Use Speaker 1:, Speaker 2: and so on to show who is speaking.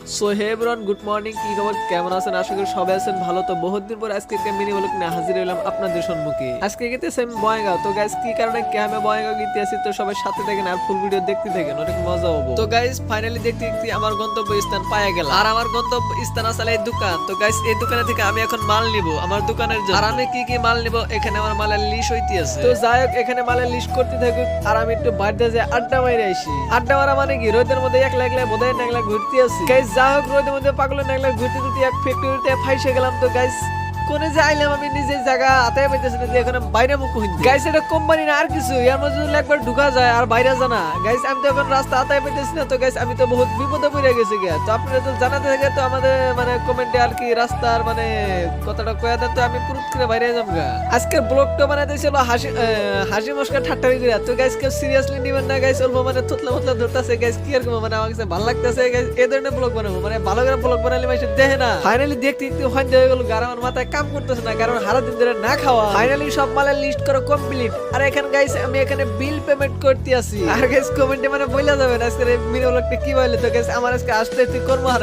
Speaker 1: So hey everyone, good morning. কি খবর, কেমন আছেন? আশা করি সবাই আছেন ভালো। তো বহুত দিন পর আজকে একটা মিনি ব্লগ নিয়ে হাজির হলাম আপনাদের সম্মুখে। আজকে গেতেছি আমি বঙ্গাইগাঁও। তো গাইস কি কারণে আমি বঙ্গাইগাঁও গিয়ে আছি, তো সবাই সাথে থাকেন আর ফুল ভিডিও দেখতে থাকেন, অনেক মজা হবে। তো গাইস ফাইনালি দেখতে দেখতে আমার গন্তব্য স্থান পাওয়া গেল। আর আমার গন্তব্য স্থান আসলে এই দোকান। তো গাইস এই দোকানে থেকে আমি এখন মাল নিব আমার দোকানের জন্য। আর আমি কি কি মাল নিব, এখানে আমার মালের লিস্ট হইতে আছে। তো যাই হোক, এখানে মালের লিস্ট করতে থাকুক আর আমি একটু বাইরে যে আড্ডা মাইরে আসি। আড্ডা মারা মানে কি, রোদের মধ্যে একলা একলা বোধহয় নাগলা ঘুরতে আসি। গাইস যাই হোক, রোদের মধ্যে পাগলের নাগলা ঘুরতে ঘুরতে এক ফ্যাক্টরিতে ফাইসে গেলাম। তো গাইস কোনে যে আইলাম আমি নিজের জায়গা আতায় পাইতেছি না যে এখন বাইরে মুখ হইনি। গাইস এটা কোম্পানি না আর কিছু, এর মধ্যে যদি একবার ঢুকা যায় আর বাইরে জানা। গাইস আমি তো এখন রাস্তা আতায় পাইতেছি না। তো গাইস আমি তো বহুত বিপদে পড়ে গেছি গিয়া। তো আপনারা তো জানাতে থাকে তো আমাদের মানে কমেন্টে আর কি রাস্তার মানে কথাটা কয়া দেন, তো আমি পুরুত করে বাইরে যাবো গা। আজকের ব্লগটা বানাতে ছিল হাসি মস্কা ঠাট্টারি করে। তো গাইস কেউ সিরিয়াসলি নিবেন না গাইস, অল্প মানে থতলা মতলা ধরতেছে গাইস। কি আর মানে আমার কাছে ভালো লাগতেছে গাইস, এই ধরনের ব্লগ বানাবো, মানে ভালো করে ব্লগ বানালে মানুষ দেখে না। ফাইনালি দেখতে দেখতে হয় হয়ে গেল, গার আমার মাথায় কাম করতেছে না, কারণ সারা দিন ধরে না খাওয়া। ফাইনালি সব মালের লিস্ট করা কমপ্লিট। আর এখানে গাইস আমি এখানে বিল পেমেন্ট করতে আসি। আর গাইস কমেন্টে মানে বইলা যাবেন আজকে এই মিনি ব্লগটা কি বলে। তো গাইস আমার আজকে আসতে কর্ম